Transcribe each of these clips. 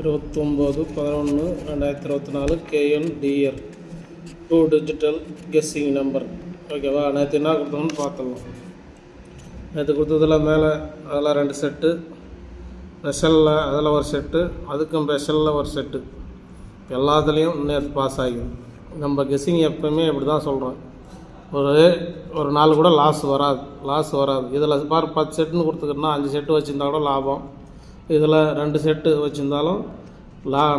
29/11/2024 KNDR 2 digital guessing number. ஓகேவா? நேற்று என்ன கொடுத்தோம்னு பார்த்துடலாம். நேற்று கொடுத்ததில் மேலே அதெல்லாம் 2 செட்டு, ஸ்பெஷலில் அதில் ஒரு செட்டு, அதுக்கும் ஸ்பெஷலில் ஒரு செட்டு, எல்லாத்துலேயும் நேற்று பாஸ் ஆகிடும். நம்ம கெஸ்ஸிங் எப்போவுமே இப்படி தான் சொல்கிறோம். ஒரு நாள் கூட லாஸ் வராது. இதில் பார் 10 செட்டுன்னு கொடுத்துக்கிட்டோன்னா 5 செட்டு வச்சுருந்தா கூட லாபம். இதில் 2 செட்டு வச்சுருந்தாலும்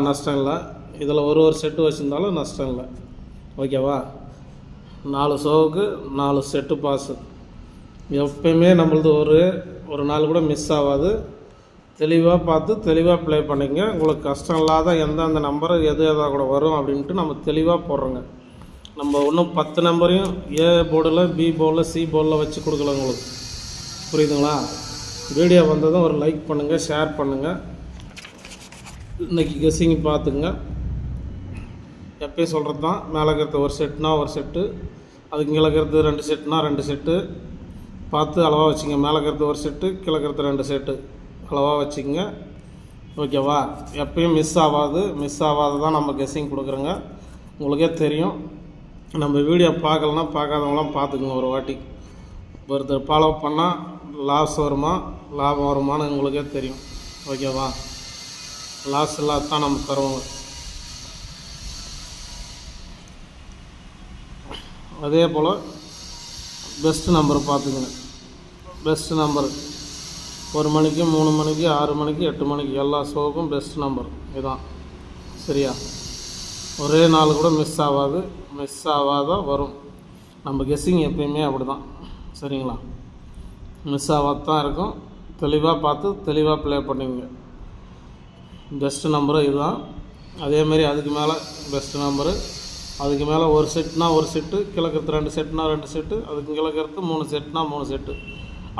நஷ்டம் இல்லை. இதில் ஒரு செட்டு வச்சுருந்தாலும் நஷ்டம் இல்லை. ஓகேவா? 4 ஷோவுக்கு 4 செட்டு பாஸு. எப்பயுமே நம்மளது ஒரு நாள் கூட மிஸ் ஆகாது. தெளிவாக பார்த்து தெளிவாக ப்ளே பண்ணிங்க. உங்களுக்கு கஷ்டம் இல்லாத எந்தெந்த நம்பரு எதாக கூட வரும் அப்படின்ட்டு நம்ம தெளிவாக போடுறோங்க. நம்ம இன்னும் 10 நம்பரையும் ஏ போர்டில், பி போர்டில், சி போர்டில் வச்சு கொடுக்கல உங்களுக்கு. புரியுதுங்களா? வீடியோ வந்ததும் ஒரு லைக் பண்ணுங்கள், ஷேர் பண்ணுங்கள். இன்றைக்கி கெஸ்ஸிங் பார்த்துக்குங்க. எப்பயும் சொல்கிறது தான், மேலே இருக்கிறது ஒரு செட்டுனா ஒரு செட்டு, அதுக்கு கீழே இருக்கிறது 2 செட்டுனா 2 செட்டு பார்த்து அளவாக வச்சுங்க. மேலே இருக்கிறது ஒரு செட்டு, கீழே இருக்கிறது 2 செட்டு அளவாக வச்சுக்கோங்க. ஓகேவா? எப்பயும் மிஸ் ஆகாது தான் நம்ம கெஸ்ஸிங் கொடுக்குறோங்க. உங்களுக்கே தெரியும். நம்ம வீடியோ பார்க்கலன்னா பார்க்காதவங்களாம் பார்த்துக்குங்க. ஒரு வாட்டி ஒருத்தர் ஃபாலோ பண்ணால் லாஸ் வருமா லாபம் வருமானு உங்களுக்கே தெரியும். ஓகேவா? லாஸ் இல்லாதான் நம்ம தருவோங்க. அதே போல் பெஸ்ட்டு நம்பர் பார்த்துக்கங்க. பெஸ்ட்டு நம்பர் 1 மணிக்கு, 3 மணிக்கு, 6 மணிக்கு, 8 மணிக்கு எல்லா ஷோவுக்கும் பெஸ்ட் நம்பர் இதுதான். சரியா? ஒரே நாள் கூட மிஸ் ஆகாத வரும். நம்ம கெஸ்ஸிங் எப்பயுமே அப்படி தான். சரிங்களா? மிஸ் ஆகாது தான் இருக்கும். தெளிவாக பார்த்து தெளிவாக ப்ளே பண்ணிங்க. பெஸ்ட்டு நம்பரு இதுதான். அதேமாரி அதுக்கு மேலே பெஸ்ட்டு நம்பரு, அதுக்கு மேலே ஒரு செட்னா ஒரு செட்டு, கிழக்கிறது 2 செட்னா 2 செட்டு, அதுக்கு கிழக்கிறது 3 செட்னா 3 செட்டு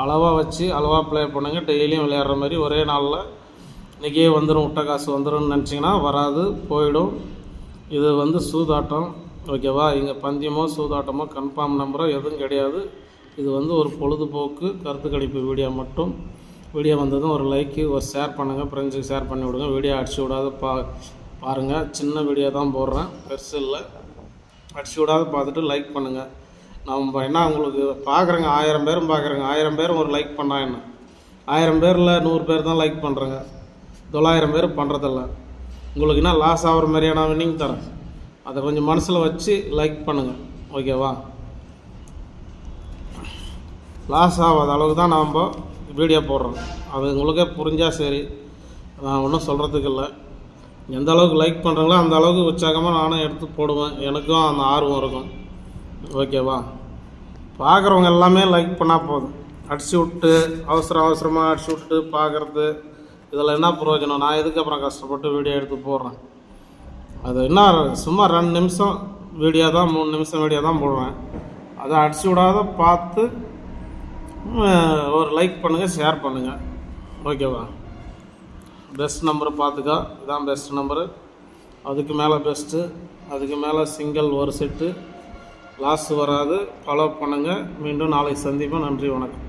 அளவாக வச்சு அளவாக ப்ளே பண்ணுங்கள். டெய்லியும் விளையாடுற மாதிரி ஒரே நாளில் இன்றைக்கே வந்துடும், விட்ட காசு வந்துடும்னு நினச்சிங்கன்னா வராது, போயிடும். இது சூதாட்டம். ஓகேவா? இங்கே பந்தயமோ சூதாட்டமோ கன்ஃபார்ம் நம்பரோ எதுவும் கிடையாது. இது ஒரு பொழுதுபோக்கு கருத்து கணிப்பு வீடியோ மட்டும். வீடியோ வந்ததும் ஒரு லைக்கு, ஒரு ஷேர் பண்ணுங்கள், ஃப்ரெண்ட்ஸுக்கு ஷேர் பண்ணி விடுங்க. வீடியோ அடிச்சு விடாத பாருங்கள். சின்ன வீடியோ தான் போடுறேன், பெருசு இல்லை. அடிச்சு விடாத பார்த்துட்டு லைக் பண்ணுங்கள். நம்ம என்ன உங்களுக்கு பார்க்குறேங்க, 1000 பேரும் பார்க்குறேங்க. 1000 பேரும் ஒரு லைக் பண்ணா என்ன? 1000 பேரில் 100 பேர் தான் லைக் பண்ணுறேங்க. 900 பேர் பண்ணுறதில்ல. உங்களுக்கு என்ன லாஸ் ஆகிற மாதிரியா நான் வின்னிங் தரேன். அதை கொஞ்சம் மனசில் வச்சு லைக் பண்ணுங்கள். ஓகேவா? லாஸ் ஆகாத அளவுக்கு தான் நாம் வீடியோ போடுறோம். அது உங்களுக்கே புரிஞ்சால் சரி. நான் ஒன்றும் சொல்கிறதுக்கு இல்லை. எந்த அளவுக்கு லைக் பண்ணுறீங்களோ அந்த அளவுக்கு உற்சாகமாக நானும் எடுத்து போடுவேன். எனக்கும் அந்த ஆர்வம் இருக்கும். ஓகேவா? பார்க்குறவங்க எல்லாமே லைக் பண்ணால் போதும். அடிச்சு விட்டு அவசரமாக அடிச்சு விட்டு பார்க்குறது, இதில் என்ன பிரயோஜனம்? நான் எதுக்கு அப்புறம் கஷ்டப்பட்டு வீடியோ எடுத்து போடுறேன்? அது என்ன, சும்மா 2 நிமிஷம் வீடியோ தான், 3 நிமிஷம் வீடியோ தான் போடுறேன். அதை அடிச்சு விடாத பார்த்து ஒரு லைக் பண்ணுங்கள், ஷேர் பண்ணுங்கள். ஓகேவா? பெஸ்ட் நம்பரை பார்த்துக்கா. இதுதான் பெஸ்ட் நம்பரு. அதுக்கு மேலே பெஸ்ட்டு, அதுக்கு மேலே சிங்கிள் ஒரு செட்டு. லாஸ் வராது. ஃபாலோ பண்ணுங்கள். மீண்டும் நாளைக்கு சந்திப்போம். நன்றி, வணக்கம்.